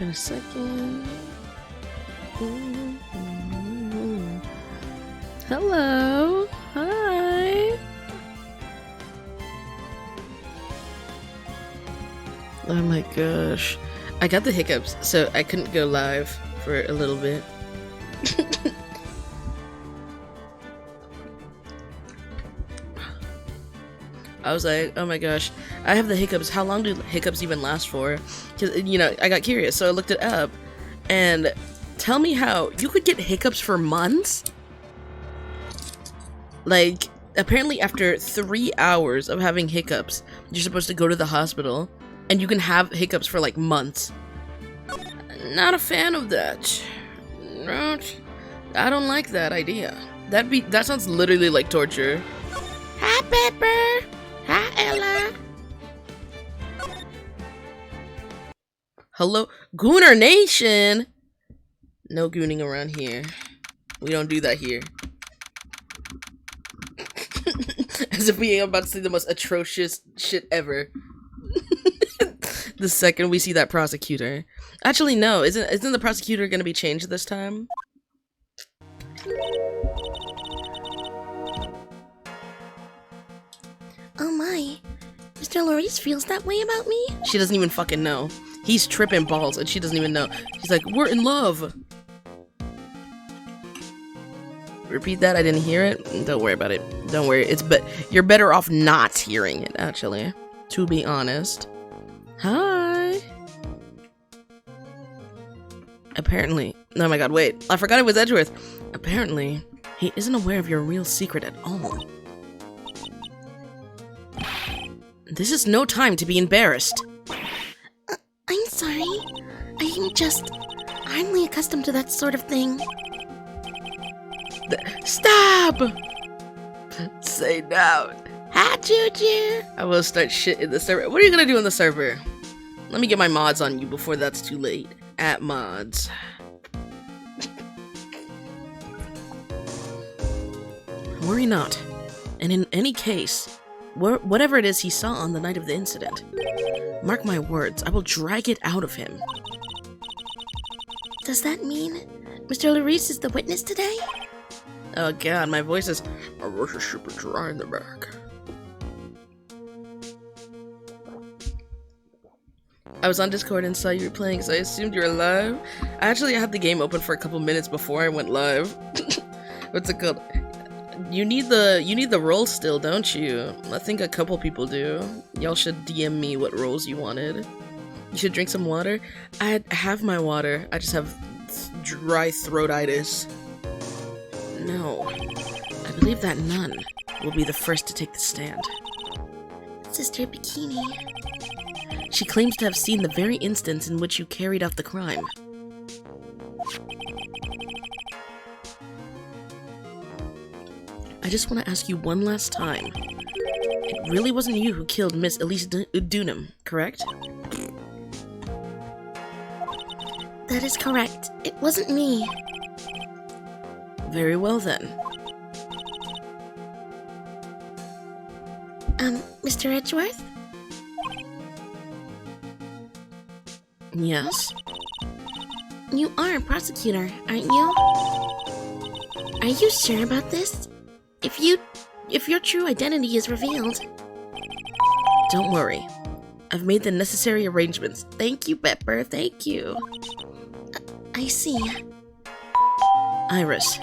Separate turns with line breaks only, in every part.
in a second. Hello. Hi. Oh my gosh. I got the hiccups, so I couldn't go live for a little bit. I was like, oh my gosh, I have the hiccups. How long do hiccups even last for? Because, you know, I got curious, so I looked it up. And tell me how you could get hiccups for months? Like, apparently after 3 hours of having hiccups, you're supposed to go to the hospital. And you can have hiccups for like months. Not a fan of that. I don't like that idea. That sounds literally like torture. Hi, Pepper. Hi, Ella. Hello, Gooner Nation. No gooning around here. We don't do that here. As if we ain't about to see the most atrocious shit ever. The second we see that prosecutor. Actually, no. Isn't the prosecutor gonna be changed this time?
Oh my. Mr. Larice feels that way about me?
She doesn't even fucking know. He's tripping balls and she doesn't even know. She's like, we're in love. Repeat that, I didn't hear it. Don't worry about it. Don't worry. You're better off not hearing it, actually. To be honest. Hi. Apparently. Oh my god, wait. I forgot it was Edgeworth. Apparently, he isn't aware of your real secret at all. This is no time to be embarrassed.
I'm sorry. I'm just hardly accustomed to that sort of thing.
Stop! Say no. Hi, Juju. I will start shit in the server. What are you gonna do in the server? Let me get my mods on you before that's too late. At mods. Worry not. And in any case, whatever it is he saw on the night of the incident, mark my words, I will drag it out of him.
Does that mean Mr. Larice is the witness today?
Oh god, my voice is super dry in the back. I was on Discord and saw you were playing, so I assumed you were live. I had the game open for a couple minutes before I went live. What's it called? You need the roles still, don't you? I think a couple people do. Y'all should DM me what roles you wanted. You should drink some water. I have my water. I just have dry throatitis. No. I believe that none will be the first to take the stand.
Sister Bikini.
She claims to have seen the very instance in which you carried out the crime. I just want to ask you one last time. It really wasn't you who killed Miss Elise Dunham, correct?
That is correct. It wasn't me.
Very well then.
Mr. Edgeworth?
Yes?
You are a prosecutor, aren't you? Are you sure about this? If your true identity is revealed.
Don't worry. I've made the necessary arrangements. Thank you, Pepper. Thank you.
I see.
Iris.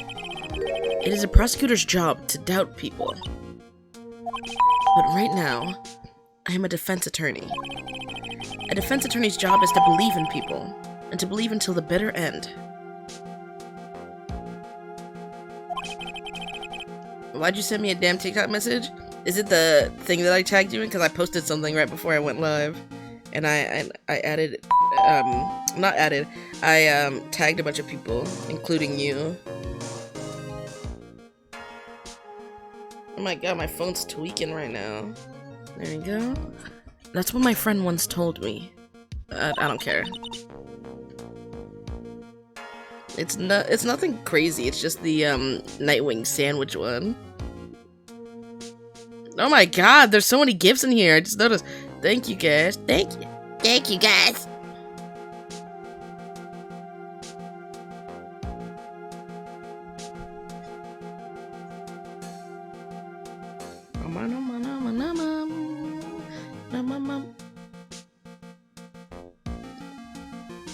It is a prosecutor's job to doubt people. But right now, I am a defense attorney. A defense attorney's job is to believe in people, and to believe until the bitter end. Why'd you send me a damn TikTok message? Is it the thing that I tagged you in? Because I posted something right before I went live. And I added, I tagged a bunch of people, including you. Oh my god, my phone's tweaking right now. There you go. That's what my friend once told me. I don't care. It's nothing crazy, it's just the Nightwing sandwich one. Oh my god, there's so many gifts in here. I just noticed. Thank you guys. Thank you.
Thank you, guys.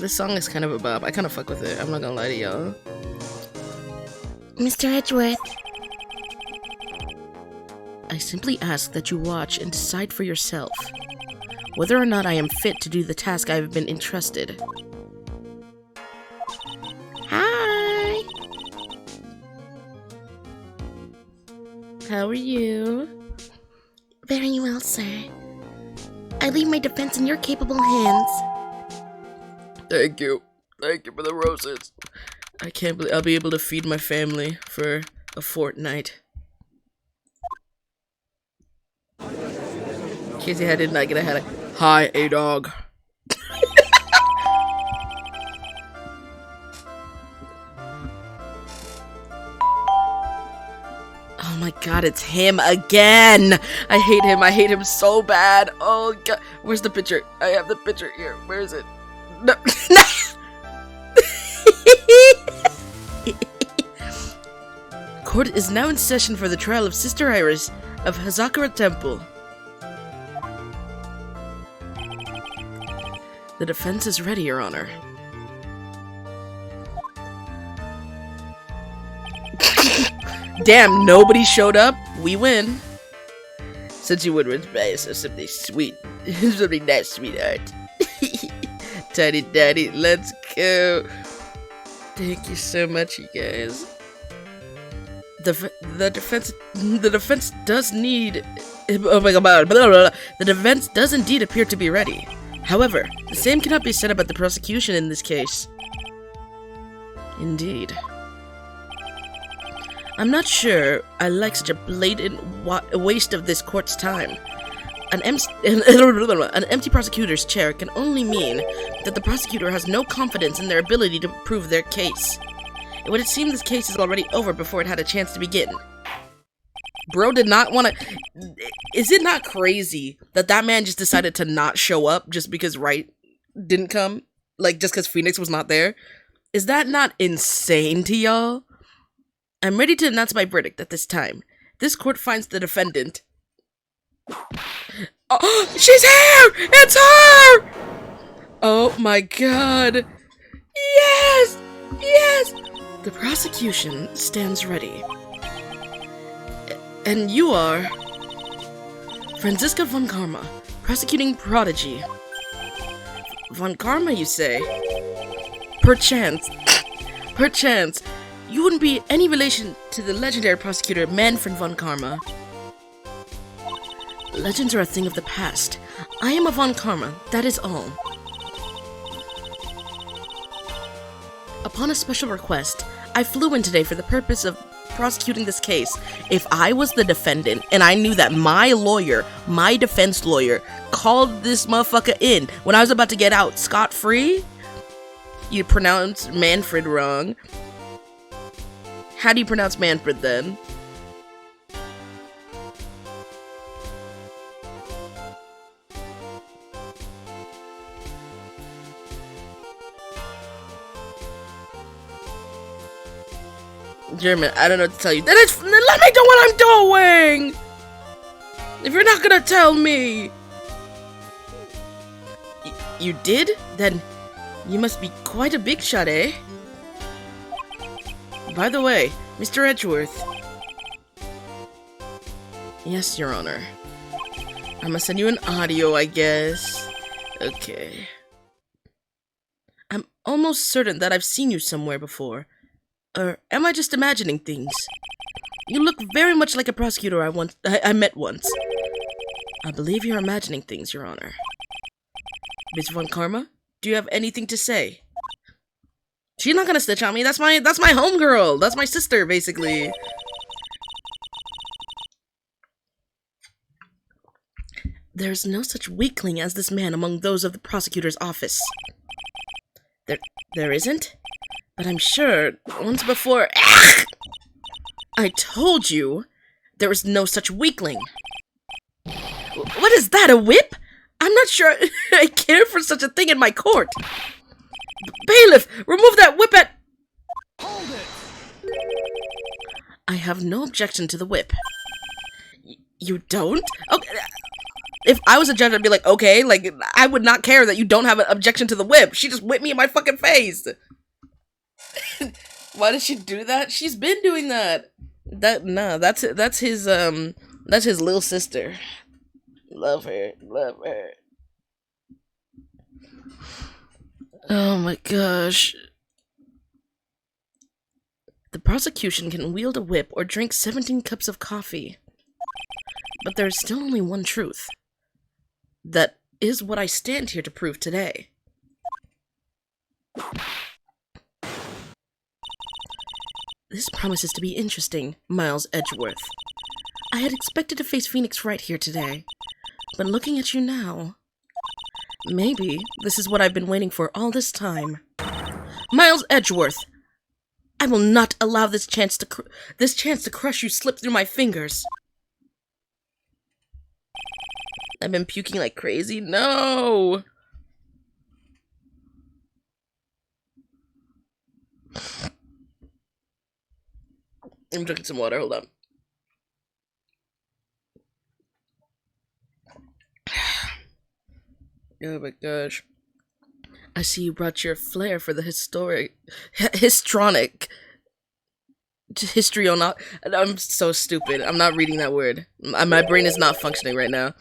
This song is kind of a bop. I kind of fuck with it. I'm not gonna lie to y'all.
Mr. Edgeworth,
I simply ask that you watch and decide for yourself whether or not I am fit to do the task I have been entrusted.
hi.
How are you?
Very well, sir. I leave my defense in your capable hands.
Thank you. Thank you for the roses. I can't believe I'll be able to feed my family for a fortnight. Casey, I did not get a headache. Hi, A-Dog. Oh my god, it's him again! I hate him. I hate him so bad. Oh god. Where's the picture? I have the picture here. Where is it? No. Court is now in session for the trial of Sister Iris of Hazakura Temple. The defense is ready, Your Honor. Damn, nobody showed up. We win. Since you would reply so something sweet, something nice, sweetheart. Tiny daddy, let's go. Thank you so much, you guys. The defense does need. Oh my god! Blah, blah, blah. The defense does indeed appear to be ready. However, the same cannot be said about the prosecution in this case. Indeed. I'm not sure I like such a blatant waste of this court's time. An empty prosecutor's chair can only mean that the prosecutor has no confidence in their ability to prove their case. It would seem this case is already over before it had a chance to begin. Bro did not want to... Is it not crazy that that man just decided to not show up just because Wright didn't come? Like, just because Phoenix was not there? Is that not insane to y'all? I'm ready to announce my verdict at this time. This court finds the defendant... Oh, she's here! It's her! Oh my god. Yes! Yes! The prosecution stands ready. And you are... Franziska von Karma, prosecuting prodigy. Von Karma, you say? Perchance, you wouldn't be any relation to the legendary prosecutor Manfred von Karma. Legends are a thing of the past. I am a von Karma, that is all. Upon a special request, I flew in today for the purpose of prosecuting this case. If I was the defendant and I knew that my lawyer, my defense lawyer, called this motherfucker in when I was about to get out scot-free, you pronounce Manfred wrong. How do you pronounce Manfred then? German, I don't know what to tell you. Then let me do what I'm doing! If you're not gonna tell me! You did? Then you must be quite a big shot, eh? By the way, Mr. Edgeworth. Yes, Your Honor. I'm gonna send you an audio, I guess. Okay. I'm almost certain that I've seen you somewhere before. Or am I just imagining things? You look very much like a prosecutor I met once. I believe you're imagining things, Your Honor. Miss Von Karma, do you have anything to say? She's not gonna snitch on me. That's my homegirl. That's my sister, basically. There's no such weakling as this man among those of the prosecutor's office. There isn't? But I'm sure once before... I told you there was no such weakling. What is that, a whip? I'm not sure I care for such a thing in my court. Bailiff, remove that whip at... Hold it! I have no objection to the whip. You don't? Okay. If I was a judge, I'd be like, okay, like, I would not care that you don't have an objection to the whip. She just whipped me in my fucking face. Why did she do that? She's been doing that. That's his little sister. Love her. Love her. Oh my gosh. The prosecution can wield a whip or drink 17 cups of coffee. But there's still only one truth. That is what I stand here to prove today. This promises to be interesting, Miles Edgeworth. I had expected to face Phoenix Wright here today, but looking at you now, maybe this is what I've been waiting for all this time. Miles Edgeworth! I will not allow this chance to crush you slip through my fingers. I've been puking like crazy. No! I'm drinking some water. Hold on. Oh my gosh. I see you brought your flair for the histronic. Histrionaut. I'm so stupid. I'm not reading that word. My brain is not functioning right now.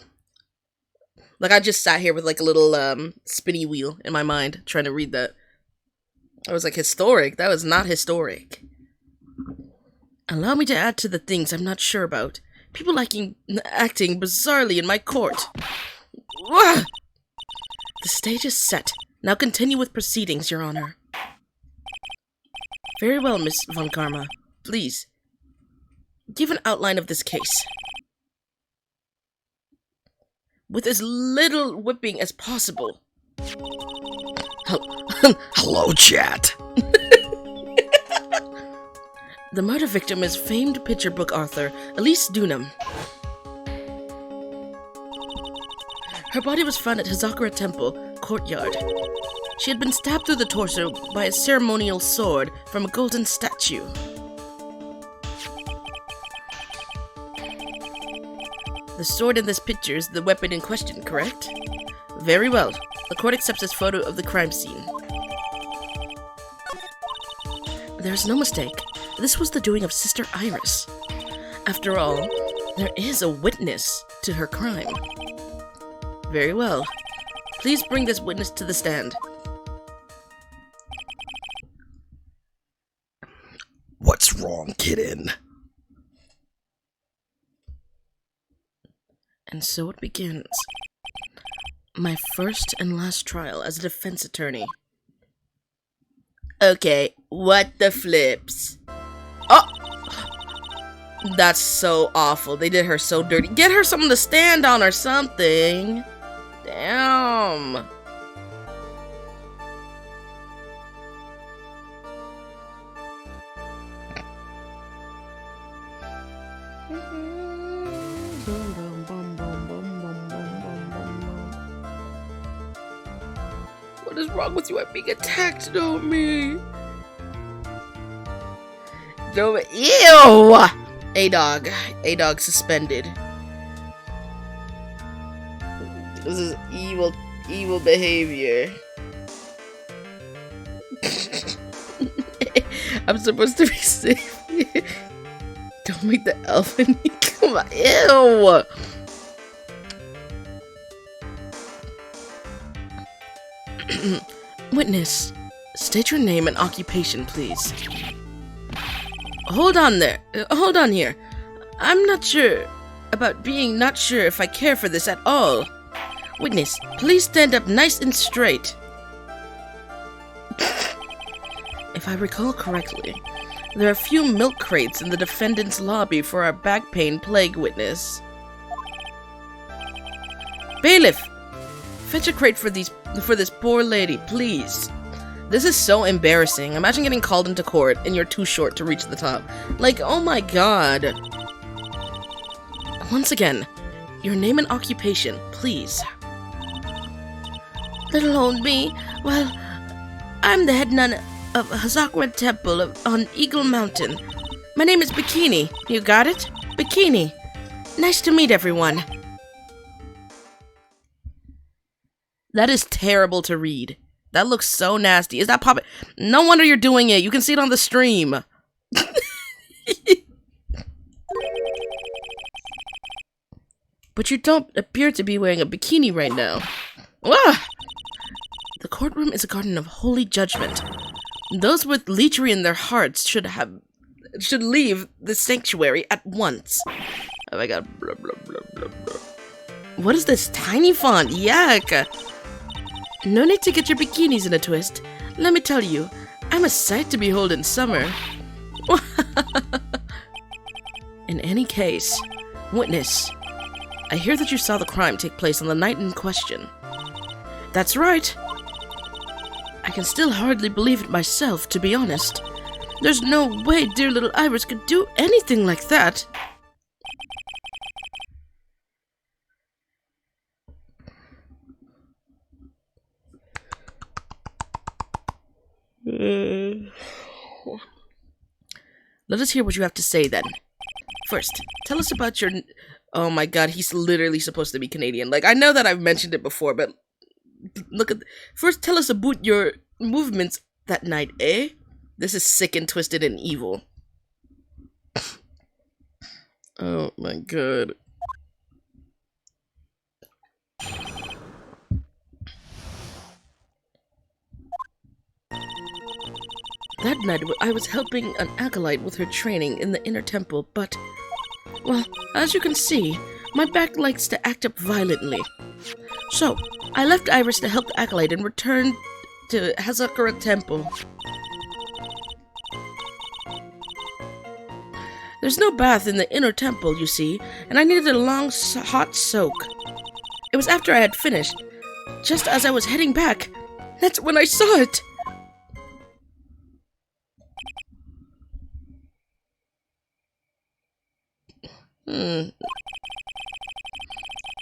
Like, I just sat here with like a little spinny wheel in my mind trying to read that. I was like, historic? That was not historic. Allow me to add to the things I'm not sure about. People acting bizarrely in my court. Wah! The stage is set. Now continue with proceedings, Your Honor. Very well, Miss Von Karma. Please, give an outline of this case. With as little whipping as possible. Hello, chat. The murder victim is famed picture book author Elise Dunham. Her body was found at Hazakura Temple courtyard. She had been stabbed through the torso by a ceremonial sword from a golden statue. The sword in this picture is the weapon in question, correct? Very well. The court accepts this photo of the crime scene. There's no mistake. This was the doing of Sister Iris. After all, there is a witness to her crime. Very well. Please bring this witness to the stand. What's wrong, kitten? And so it begins. My first and last trial as a defense attorney. Okay, what the flips? Oh! That's so awful. They did her so dirty. Get her something to stand on or something. Damn. What is wrong with you? I'm being attacked, don't me. Don't. Ew! A-Dog. A-Dog suspended. This is evil behavior. I'm supposed to be safe. Don't make the elf in me come on. Ew! Witness, state your name and occupation, please. Hold on there. Hold on here. I'm not sure about being not sure if I care for this at all. Witness, please stand up nice and straight. If I recall correctly, there are a few milk crates in the defendant's lobby for our back pain plague witness. Bailiff, fetch a crate for this poor lady, please. This is so embarrassing. Imagine getting called into court and you're too short to reach the top. Like, oh my god. Once again, your name and occupation, please. Little old me, well, I'm the head nun of Hazakura Temple on Eagle Mountain. My name is Bikini. You got it? Bikini.
Nice to meet everyone.
That is terrible to read. That looks so nasty. Is that popping? No wonder you're doing it. You can see it on the stream. But you don't appear to be wearing a bikini right now. Ah! The courtroom is a garden of holy judgment. Those with lechery in their hearts should leave the sanctuary at once. Oh my god. Blah, blah, blah, blah, blah. What is this tiny font? Yuck! No need to get your bikinis in a twist. Let me tell you, I'm a sight to behold in summer. In any case, witness, I hear that you saw the crime take place on the night in question. That's right. I can still hardly believe it myself, to be honest. There's no way dear little Iris could do anything like that. Let us hear what you have to say then. First, tell us about your... Oh my god, he's literally supposed to be Canadian. Like, I know that I've mentioned it before, but... Look at... First, tell us about your movements that night, eh? This is sick and twisted and evil. Oh my god. That night, I was helping an acolyte with her training in the inner temple, but... Well, as you can see, my back likes to act up violently. So, I left Iris to help the acolyte and returned to Hazakura Temple. There's no bath in the inner temple, you see, and I needed a long, hot soak. It was after I had finished, just as I was heading back. That's when I saw it!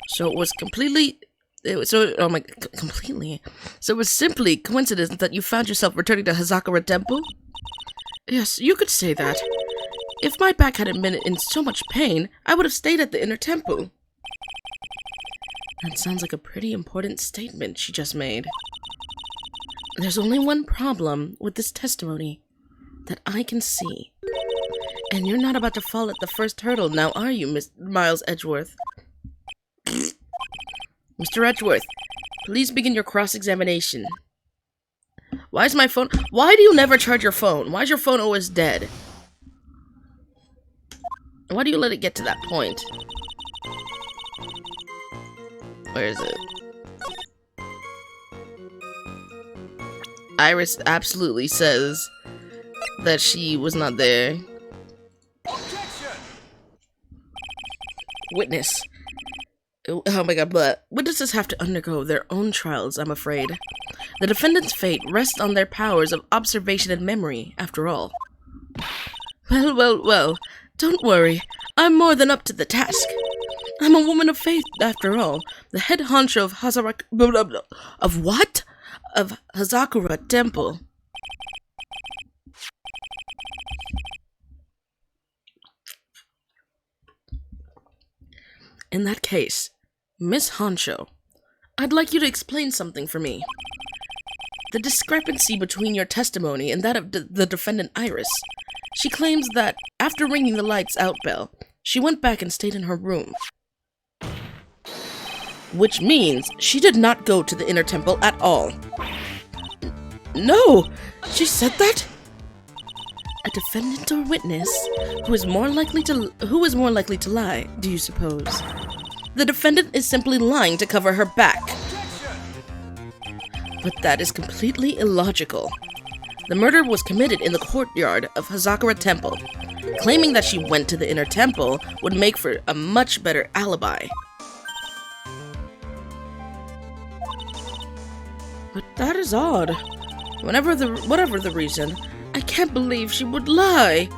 So it was completely... completely. So it was simply coincidence that you found yourself returning to Hazakura Temple? Yes, you could say that. If my back hadn't been in so much pain, I would have stayed at the inner temple. That sounds like a pretty important statement she just made. There's only one problem with this testimony that I can see. And you're not about to fall at the first hurdle now, are you, Miles Edgeworth? Mr. Edgeworth, please begin your cross-examination. Why is my phone... Why do you never charge your phone? Why is your phone always dead? Why do you let it get to that point? Where is it? Iris absolutely says that she was not there. Witness. Oh my god, but witnesses have to undergo their own trials, I'm afraid. The defendant's fate rests on their powers of observation and memory, after all. Well, don't worry. I'm more than up to the task. I'm a woman of faith, after all. The head honcho of Of what? Of Hazakura Temple. In that case, Miss Honcho, I'd like you to explain something for me. The discrepancy between your testimony and that of the defendant Iris. She claims that after ringing the lights out bell, she went back and stayed in her room. Which means she did not go to the inner temple at all. No! She said that? A defendant or witness who is more likely to lie, do you suppose? The defendant is simply lying to cover her back. But that is completely illogical. The murder was committed in the courtyard of Hazakura Temple. Claiming that she went to the inner temple would make for a much better alibi. But that is odd. Whatever the reason, I can't believe she would lie.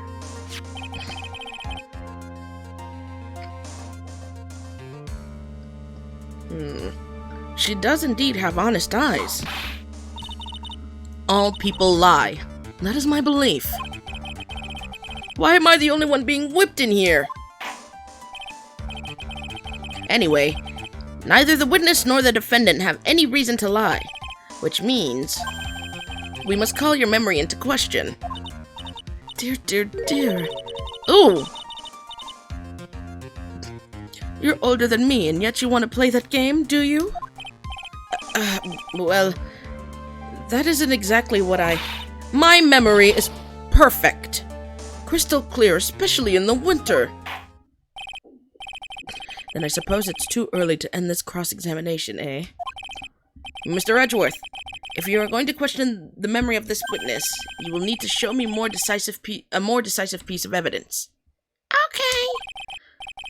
She does indeed have honest eyes. All people lie. That is my belief. Why am I the only one being whipped in here? Anyway, neither the witness nor the defendant have any reason to lie, which means we must call your memory into question. Dear, dear, dear. Ooh! You're older than me, and yet you want to play that game, do you? Well, that isn't exactly what My memory is perfect. Crystal clear, especially in the winter. Then I suppose it's too early to end this cross-examination, eh? Mr. Edgeworth, if you are going to question the memory of this witness, you will need to show me a more decisive piece of evidence.
Okay.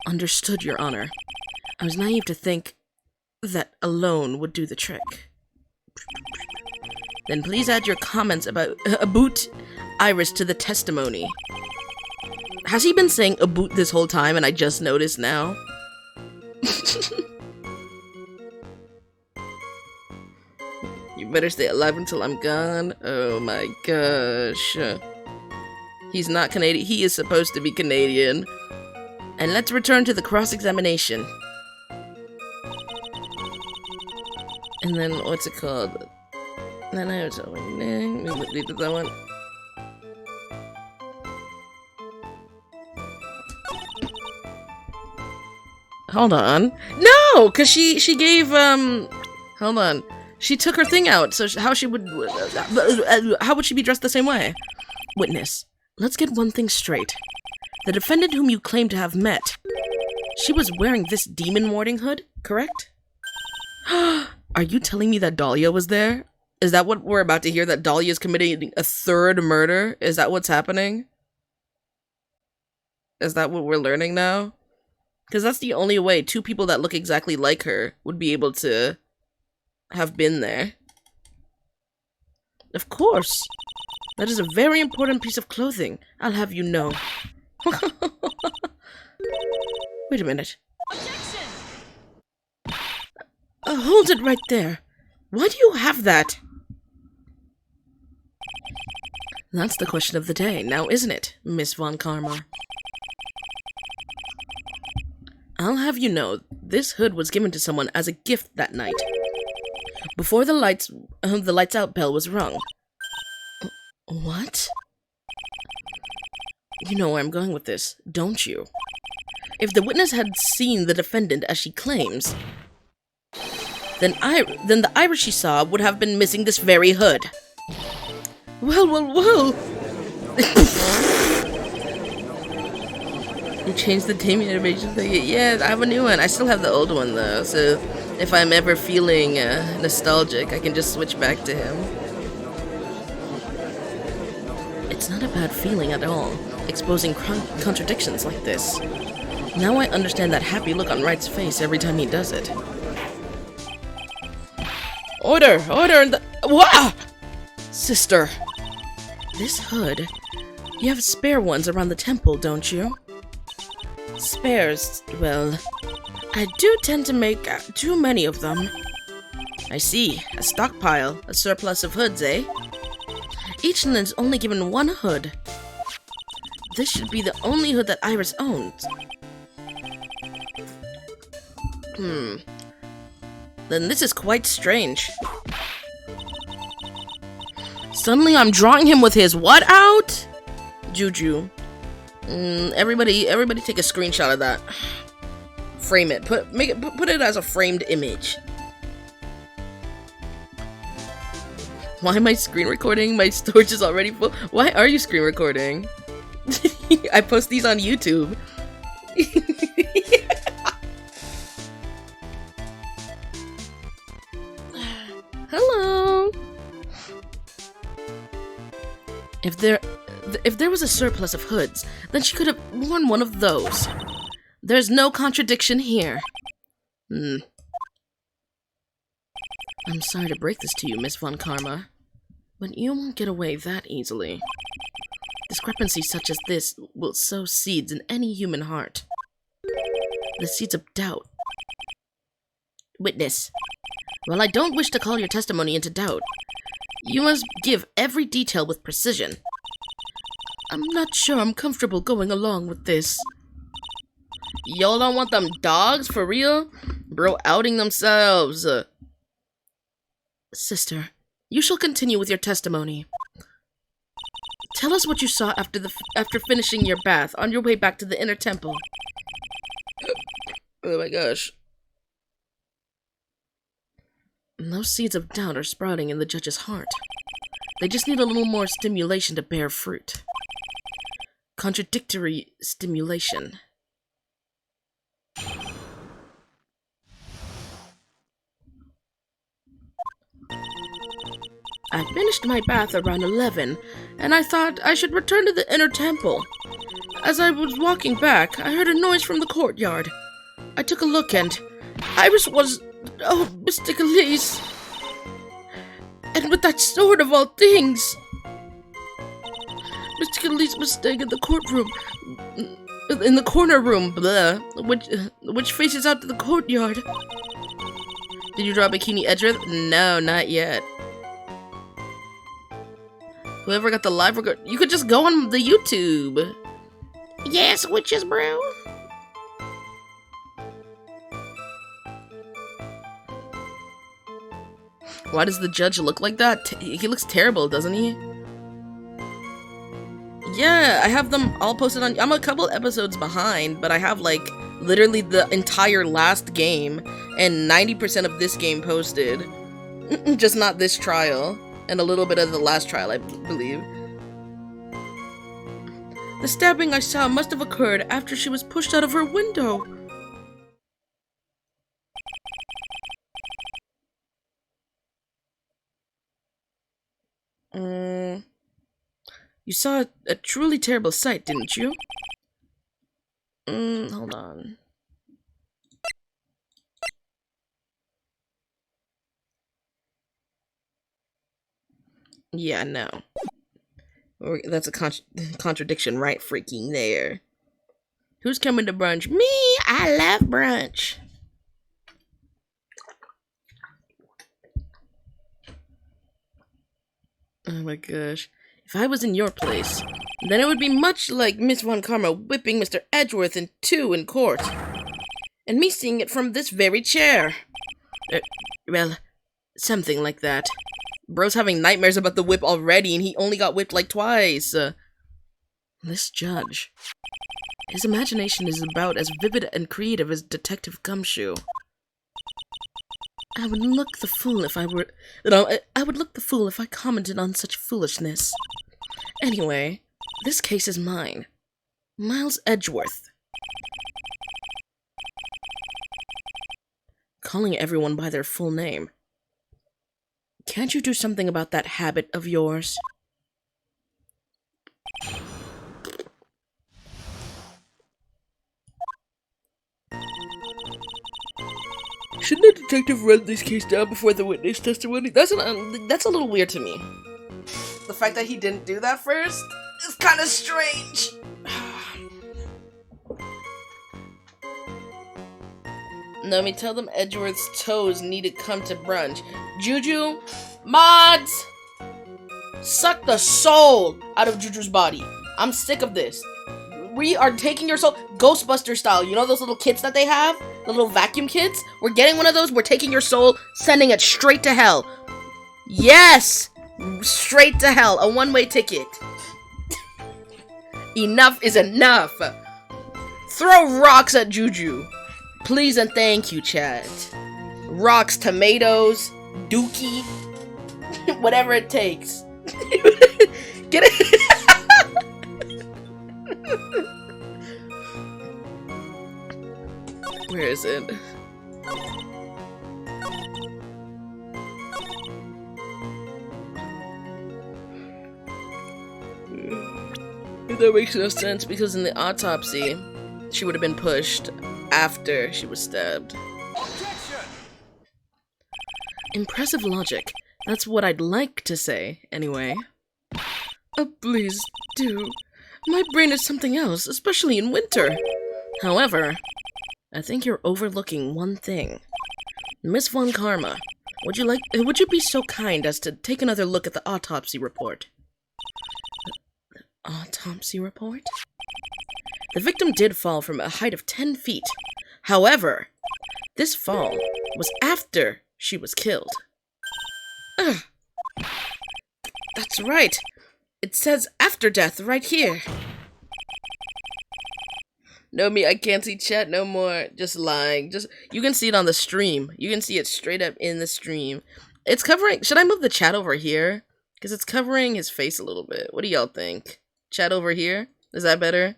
Understood, Your Honor. I was naive to think that alone would do the trick. Then please add your comments about Iris to the testimony. Has he been saying aboot this whole time and I just noticed now? You better stay alive until I'm gone. Oh my gosh. He's not Canadian. He is supposed to be Canadian. And let's return to the cross-examination. And then, what's it called? Then I was we did that one. Hold on. No! Because she gave, hold on. She took her thing out, so how would she be dressed the same way? Witness, let's get one thing straight. The defendant whom you claim to have met, she was wearing this demon warding hood, correct? Are you telling me that Dahlia was there? Is that what we're about to hear, that Dahlia is committing a third murder? Is that what's happening? Is that what we're learning now? Because that's the only way two people that look exactly like her would be able to have been there. Of course. That is a very important piece of clothing, I'll have you know. Wait a minute.
Objection!
Hold it right there. Why do you have that? That's the question of the day, now isn't it, Miss Von Karma? I'll have you know, this hood was given to someone as a gift that night. Before the lights out bell was rung. What? You know where I'm going with this, don't you? If the witness had seen the defendant as she claims, then the Irish she saw would have been missing this very hood. Well. You changed the gaming animation thing? Yeah, I have a new one. I still have the old one though, so if I'm ever feeling nostalgic, I can just switch back to him. It's not a bad feeling at all, exposing contradictions like this. Now I understand that happy look on Wright's face every time he does it. Order in the... Wow! Sister. This hood... You have spare ones around the temple, don't you? Spares, well... I do tend to make too many of them. I see. A stockpile. A surplus of hoods, eh? Each is only given one hood. This should be the only hood that Iris owns. Then this is quite strange. Suddenly I'm drawing him with his what out? Juju. Everybody take a screenshot of that. Frame it. Put it as a framed image. Why am I screen recording? My storage is already full. Why are you screen recording? I post these on YouTube. Hello. If there was a surplus of hoods, then she could have worn one of those. There's no contradiction here. I'm sorry to break this to you, Miss Von Karma, but you won't get away that easily. Discrepancies such as this will sow seeds in any human heart. The seeds of doubt. Witness, while I don't wish to call your testimony into doubt, you must give every detail with precision. I'm not sure I'm comfortable going along with this. Y'all don't want them dogs for real? Bro, outing themselves.
Sister, you shall continue with your testimony. Tell us what you saw after finishing your bath on your way back to the inner temple.
Oh my gosh.
Those seeds of doubt are sprouting in the judge's heart. They just need a little more stimulation to bear fruit. Contradictory stimulation. I finished my bath around 11, and I thought I should return to the inner temple. As I was walking back, I heard a noise from the courtyard. I took a look and oh, Mr. Khalees. And with that sword of all things, Mr. Khalees was staying in the courtroom, in the corner room, blah, which faces out to the courtyard.
Did you draw Bikini Edgeworth? No, not yet. Whoever got the live record, you could just go on the YouTube.
Yes, witches, bro.
Why does the judge look like that? He looks terrible, doesn't he? Yeah, I have them all posted on... I'm a couple episodes behind, but I have, like, literally the entire last game and 90% of this game posted. Just not this trial. And a little bit of the last trial, I believe.
The stabbing I saw must have occurred after she was pushed out of her window.
You saw a truly terrible sight, didn't you?
Hold on.
Yeah, no. That's a contradiction right freaking there. Who's coming to brunch?
Me! I love brunch.
Oh my gosh. If I was in your place, then it would be much like Miss Von Karma whipping Mr. Edgeworth in two in court. And me seeing it from this very chair. Well, something like that. Bro's having nightmares about the whip already, and he only got whipped like twice.
This judge. His imagination is about as vivid and creative as Detective Gumshoe. I would look the fool if I were... I would look the fool if I commented on such foolishness. Anyway, this case is mine. Miles Edgeworth. Calling everyone by their full name. Can't you do something about that habit of yours?
Shouldn't a detective run this case down before the witness testimony? That's a little weird to me. The fact that he didn't do that first is kind of strange. Let me tell them Edgeworth's toes need to come to brunch. Juju, mods, suck the soul out of Juju's body. I'm sick of this. We are taking your soul, Ghostbuster style. You know those little kits that they have? The little vacuum kits? We're getting one of those. We're taking your soul, sending it straight to hell. Yes! Straight to hell. A one-way ticket. Enough is enough. Throw rocks at Juju. Please and thank you, chat. Rocks, tomatoes, dookie. Whatever it takes. Get it? Where is it? That makes no sense because in the autopsy, she would have been pushed after she was stabbed.
Objection!
Impressive logic. That's what I'd like to say, anyway. Oh, please, do. My brain is something else, especially in winter. However, I think you're overlooking one thing. Miss Von Karma, would you be so kind as to take another look at the autopsy report? The autopsy report? The victim did fall from a height of 10 feet. However, this fall was after she was killed. Ugh. That's right. It says after death right here.
No, me, I can't see chat no more. Just lying. You can see it on the stream. You can see it straight up in the stream. It's covering. Should I move the chat over here? Because it's covering his face a little bit. What do y'all think? Chat over here? Is that better?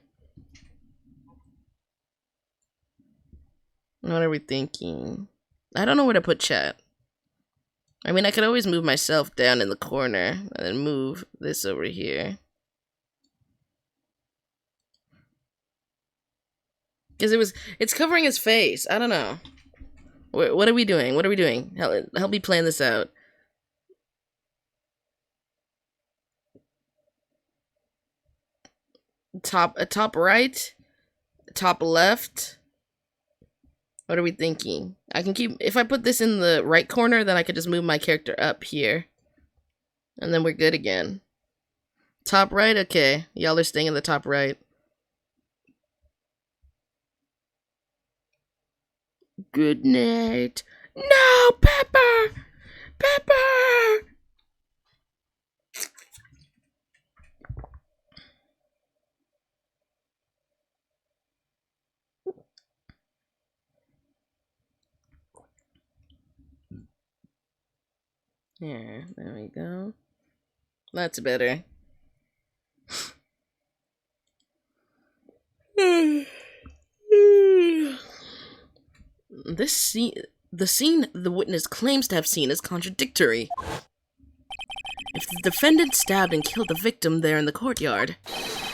What are we thinking? I don't know where to put chat. I mean, I could always move myself down in the corner and then move this over here. Because it's covering his face. I don't know. What are we doing? What are we doing? Help me plan this out. Top right? Top left? What are we thinking? I can keep... If I put this in the right corner, then I could just move my character up here. And then we're good again. Top right? Okay. Y'all are staying in the top right. Good night. No, Pepper! Pepper! Yeah, there we go. That's better. The scene the witness claims to have seen is contradictory. If the defendant stabbed and killed the victim there in the courtyard,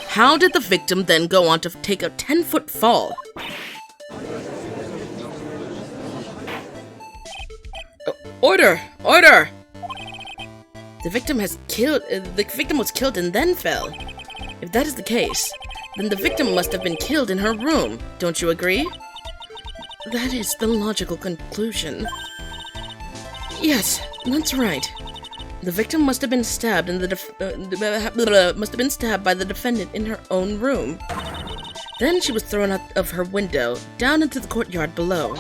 how did the victim then go on to take a 10-foot fall? Order! Order! The victim was killed and then fell. If that is the case, then the victim must have been killed in her room. Don't you agree? That is the logical conclusion. Yes, that's right. The victim must have been stabbed by the defendant in her own room. Then she was thrown out of her window, down into the courtyard below.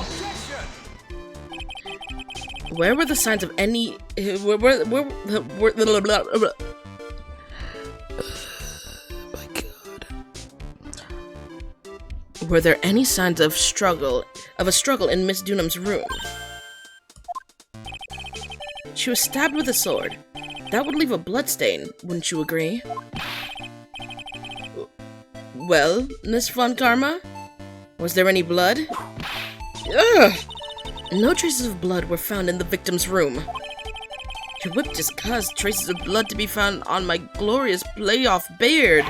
Where were the signs of any... My God. Were there any signs of a struggle in Miss Dunham's room? She was stabbed with a sword. That would leave a bloodstain, wouldn't you agree? Well, Miss Von Karma? Was there any blood? Ugh! No traces of blood were found in the victim's room. Your whip just caused traces of blood to be found on my glorious playoff beard.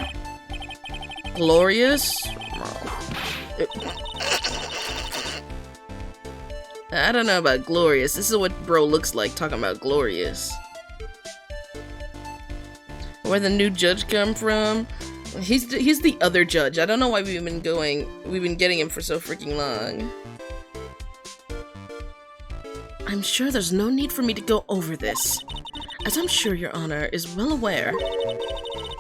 Glorious? I don't know about glorious. This is what bro looks like talking about glorious. Where the new judge come from? He's the other judge. I don't know why we've been getting him for so freaking long. I'm sure there's no need for me to go over this, as I'm sure Your Honor is well aware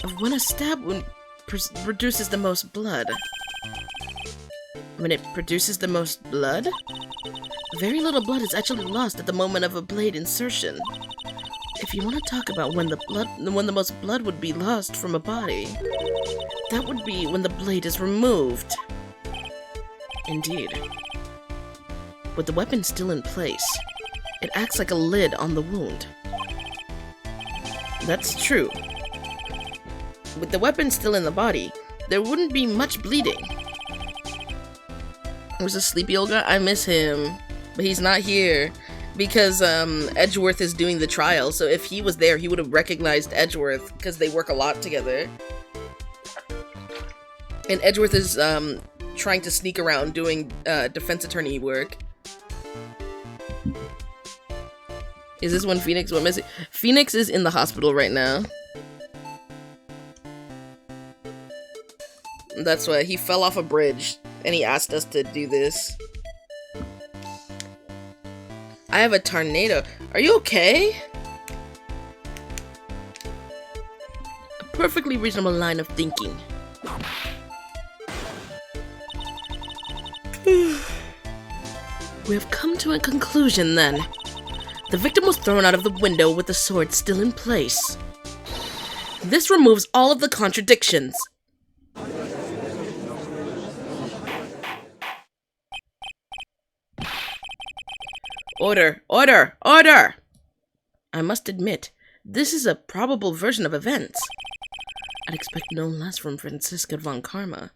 of when a stab wound produces the most blood. When it produces the most blood? Very little blood is actually lost at the moment of a blade insertion. If you want to talk about when the most blood would be lost from a body, that would be when the blade is removed. Indeed. With the weapon still in place, it acts like a lid on the wound. That's true. With the weapon still in the body, there wouldn't be much bleeding. Where's the sleepy old guy? I miss him, but he's not here because Edgeworth is doing the trial. So if he was there, he would have recognized Edgeworth because they work a lot together. And Edgeworth is trying to sneak around doing defense attorney work. Is this when Phoenix went missing? Phoenix is in the hospital right now. That's why he fell off a bridge and he asked us to do this. I have a tornado. Are you okay? A perfectly reasonable line of thinking.
We have come to a conclusion then. The victim was thrown out of the window with the sword still in place. This removes all of the contradictions. Order! Order! Order! I must admit, this is a probable version of events. I'd expect no less from Franziska von Karma.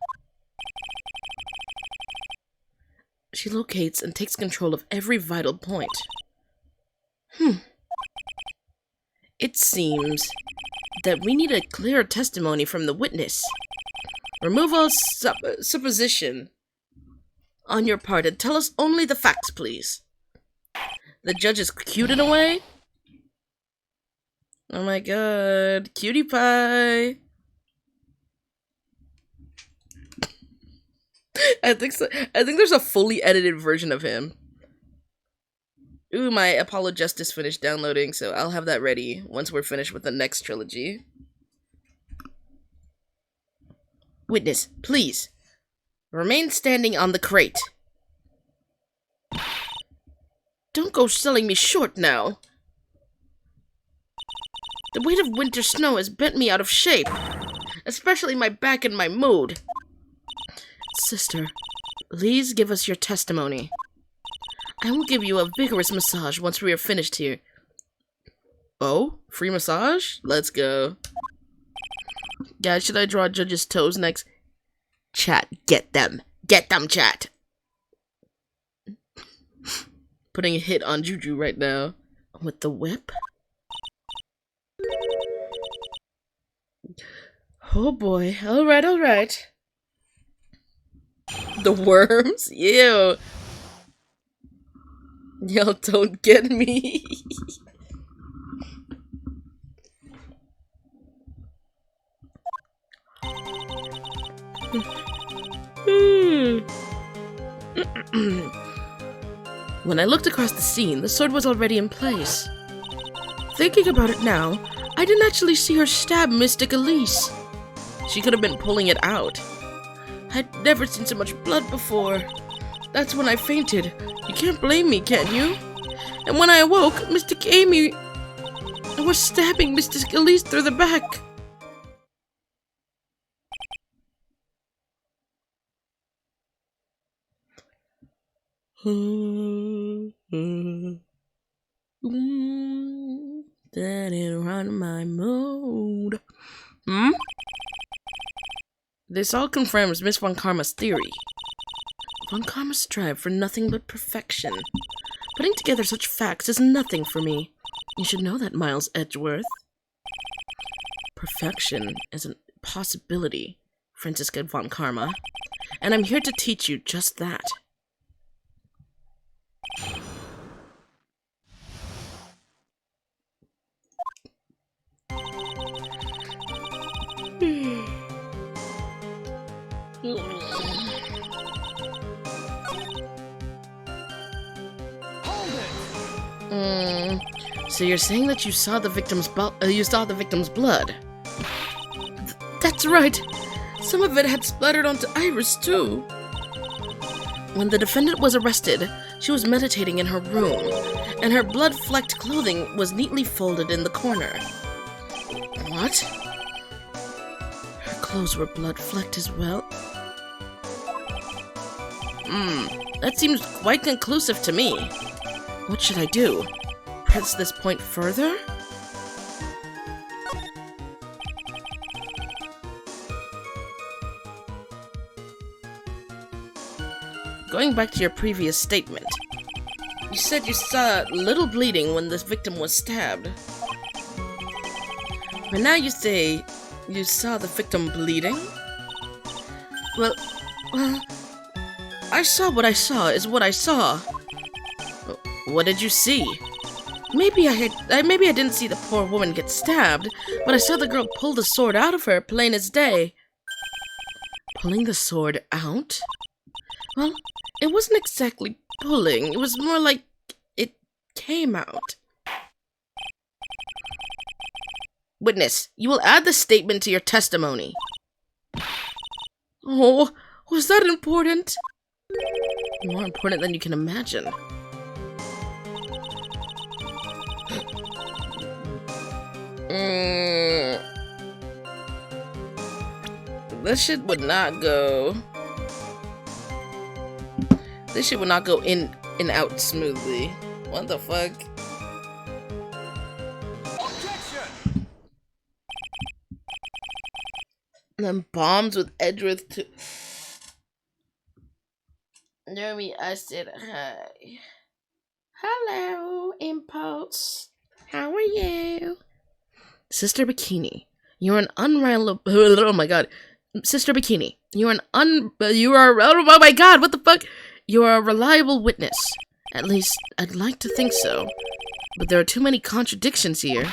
She locates and takes control of every vital point. It seems that we need a clear testimony from the witness. Remove all supposition on your part and tell us only the facts, please. The judge is cute in a way. Oh my god, cutie pie. I think so. I think there's a fully edited version of him. Ooh, my Apollo Justice finished downloading, so I'll have that ready once we're finished with the next trilogy. Witness, please. Remain standing on the crate. Don't go selling me short now. The weight of winter snow has bent me out of shape, especially my back and my mood. Sister, please give us your testimony. I will give you a vigorous massage once we are finished here. Oh? Free massage? Let's go. Guys, should I draw Judge's toes next? Chat, get them. Get them, chat. Putting a hit on Juju right now. With the whip? Oh boy. Alright, alright. The worms? Ew. Y'all don't get me. When I looked across the scene, the sword was already in place. Thinking about it now, I didn't actually see her stab Mystic Elise. She could have been pulling it out. I'd never seen so much blood before. That's when I fainted. You can't blame me, can you? And when I awoke, Mystic Amy was stabbing Mystic Elise through the back. That ain't right my mood. This all confirms Miss Von Karma's theory. Von Karma strive for nothing but perfection. Putting together such facts is nothing for me. You should know that, Miles Edgeworth. Perfection is a possibility, Franziska Von Karma, and I'm here to teach you just that. So you're saying that you saw the victim's blood? That's right. Some of it had splattered onto Iris too. When the defendant was arrested, she was meditating in her room, and her blood-flecked clothing was neatly folded in the corner. What? Her clothes were blood-flecked as well? That seems quite conclusive to me. What should I do? Press this point further? Going back to your previous statement, you said you saw little bleeding when this victim was stabbed. But now you say you saw the victim bleeding? Well, I saw what I saw is what I saw. What did you see? Maybe I didn't see the poor woman get stabbed, but I saw the girl pull the sword out of her, plain as day. Pulling the sword out? Well, it wasn't exactly pulling. It was more like it came out. Witness, you will add the statement to your testimony. Oh, was that important? More important than you can imagine. This shit would not go. This shit would not go in and out smoothly. What the fuck?
Objection!
And then bombs with Edgeworth too. Jeremy, I said hi. Hello, Impulse. How are you? Sister Bikini, you're an unreliable. Oh my god. Sister Bikini, you are oh my god, what the fuck? You are a reliable witness. At least, I'd like to think so. But there are too many contradictions here.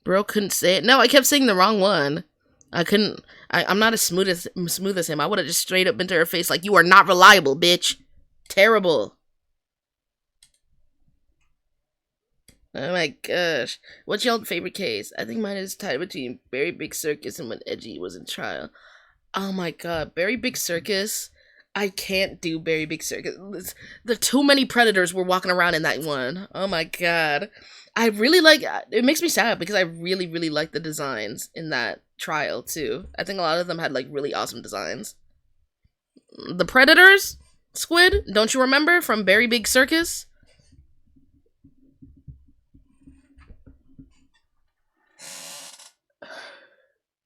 Bro couldn't say it. No, I kept saying the wrong one. I'm not as smooth as him. I would have just straight up been to her face like, you are not reliable, bitch. Terrible. Oh my gosh. What's your favorite case? I think mine is tied between Very Big Circus and when Edgy was in trial. Oh my god. Very Big Circus? I can't do Very Big Circus. The too many predators were walking around in that one. Oh my god. I really like it. Makes me sad because I really, really like the designs in that trial too. I think a lot of them had like really awesome designs. The predators? Squid? Don't you remember from Very Big Circus?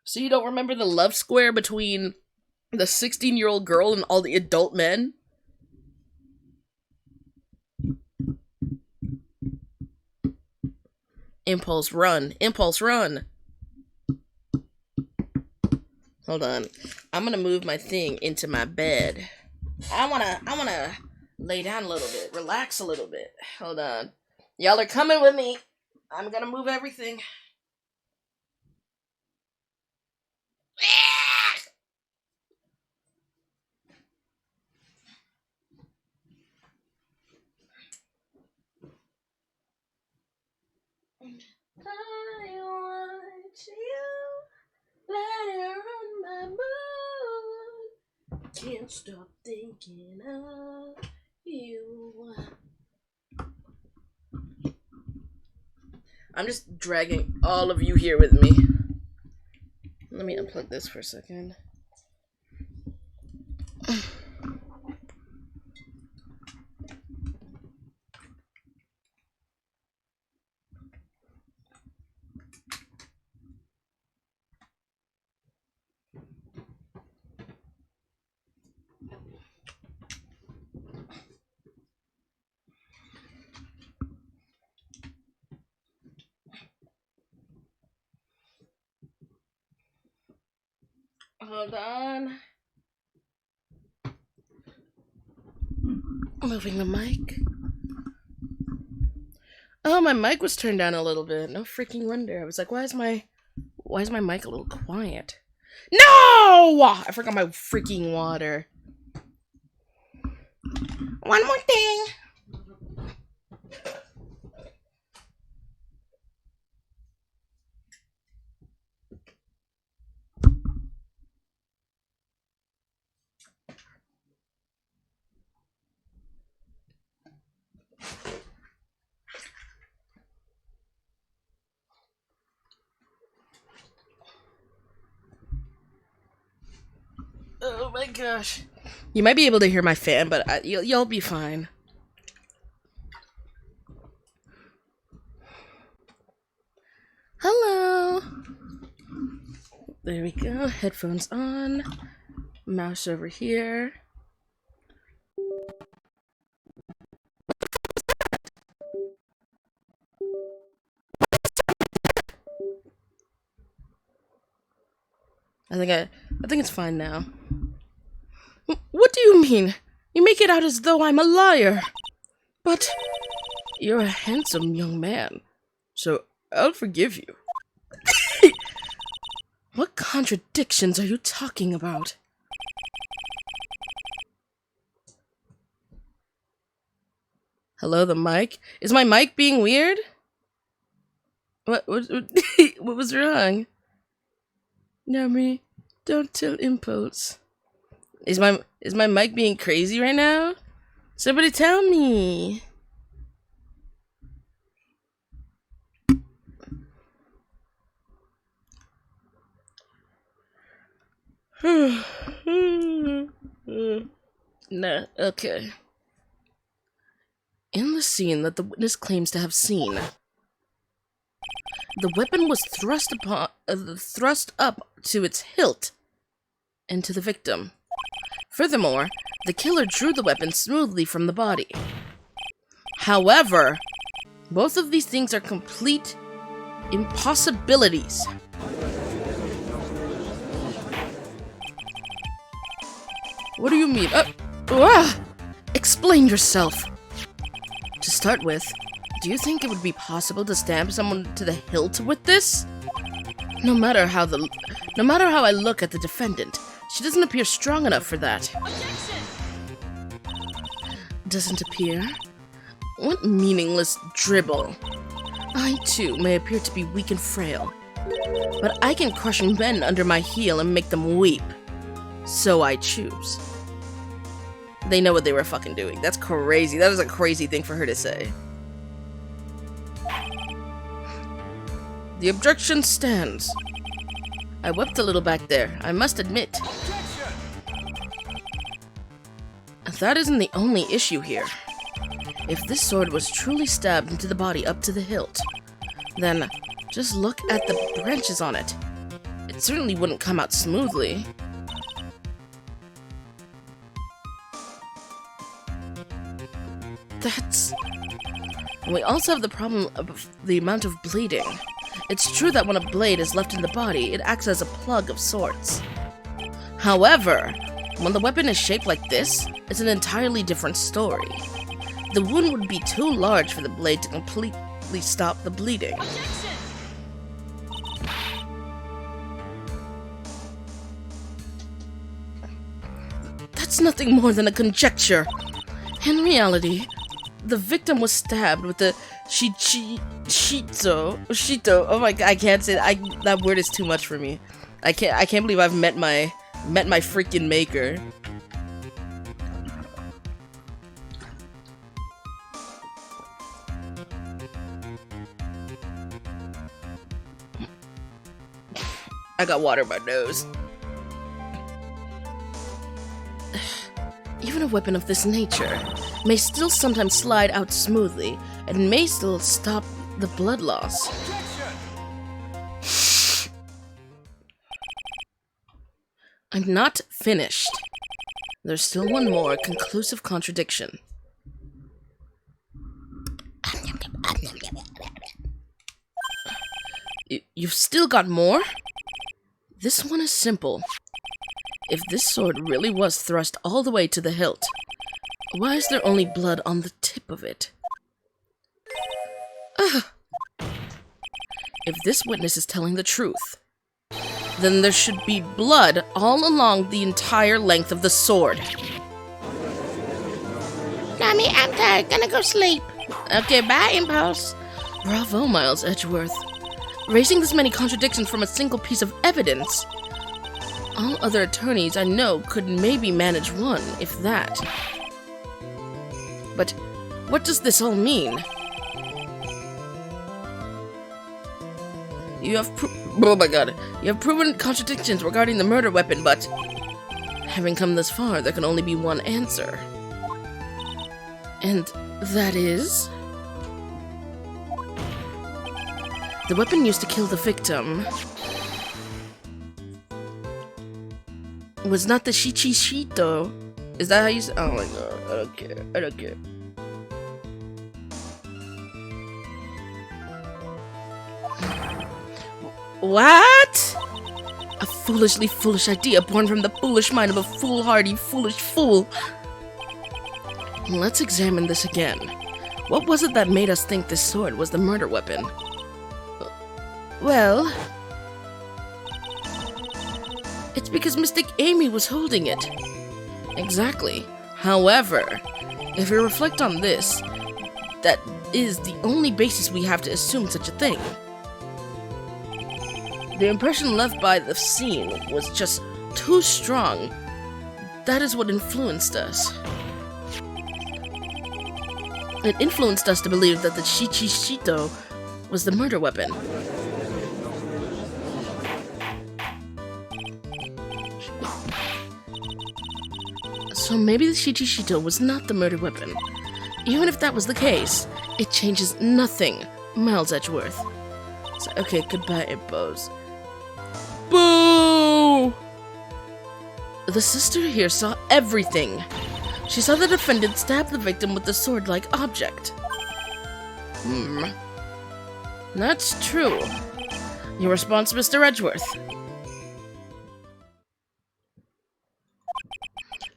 So you don't remember the love square between the 16-year-old girl and all the adult men? Impulse, run. Impulse, run. Hold on. I'm gonna move my thing into my bed. I wanna lay down a little bit. Relax a little bit. Hold on. Y'all are coming with me. I'm gonna move everything. I want you, let it run my mood. Can't stop thinking of you. I'm just dragging all of you here with me. Let me unplug this for a second. Hold on. Moving the mic. Oh, my mic was turned down a little bit. No freaking wonder. I was like, why is my mic a little quiet? No! I forgot my freaking water. One more thing. Oh my gosh. You might be able to hear my fan, but you'll be fine. Hello. There we go. Headphones on. Mouse over here. I think it's fine now. What do you mean? You make it out as though I'm a liar. But you're a handsome young man, so I'll forgive you. What contradictions are you talking about? Hello, the mic? Is my mic being weird? What what was wrong? Nami, don't tell Impulse.
Is my mic being crazy right now? Somebody tell me. Nah, okay. In the scene that the witness claims to have seen, the weapon was thrust up to its hilt into the victim. Furthermore, the killer drew the weapon smoothly from the body. However, both of these things are complete impossibilities. What do you mean? Explain yourself. To start with, do you think it would be possible to stab someone to the hilt with this? No matter how I look at the defendant, she doesn't appear strong enough for that.
Objection!
Doesn't appear? What meaningless dribble. I, too, may appear to be weak and frail, but I can crush men under my heel and make them weep. So I choose. They know what they were fucking doing. That's crazy. That is a crazy thing for her to say. The objection stands. I wept a little back there, I must admit. That isn't the only issue here. If this sword was truly stabbed into the body up to the hilt, then just look at the branches on it. It certainly wouldn't come out smoothly. And we also have the problem of the amount of bleeding. It's true that when a blade is left in the body, it acts as a plug of sorts. However, when the weapon is shaped like this, it's an entirely different story. The wound would be too large for the blade to completely stop the bleeding.
Objection!
That's nothing more than a conjecture. In reality, the victim was stabbed with the shito. Oh my god, I can't say that. That word is too much for me. I can't believe I've met my freaking maker. I got water in my nose. Even a weapon of this nature may still sometimes slide out smoothly and may still stop the blood loss. I'm not finished. There's still one more conclusive contradiction. You've still got more? This one is simple. If this sword really was thrust all the way to the hilt, why is there only blood on the tip of it? If this witness is telling the truth, then there should be blood all along the entire length of the sword. Mommy, I'm tired. Gonna go sleep. Okay, bye, Impulse. Bravo, Miles Edgeworth. Raising this many contradictions from a single piece of evidence. All other attorneys I know could maybe manage one, if that. But what does this all mean? You have oh my god. You have proven contradictions regarding the murder weapon, but having come this far, there can only be one answer. And that is? The weapon used to kill the victim was not the shichishito. Is that how you say? Oh my god, I don't care. I don't care. What? A foolishly foolish idea born from the foolish mind of a foolhardy, foolish fool. Let's examine this again. What was it that made us think this sword was the murder weapon? Well, it's because Mystic Amy was holding it. Exactly. However, if we reflect on this, that is the only basis we have to assume such a thing. The impression left by the scene was just too strong
that is what influenced us. It influenced us to believe that the Shichishito was the murder weapon. So maybe the Shichishito was not the murder weapon. Even if that was the case, it changes nothing, Miles Edgeworth. So, okay, goodbye, Impos. Boo! The sister here saw everything. She saw the defendant stab the victim with the sword-like object. That's true. Your response, Mr. Edgeworth?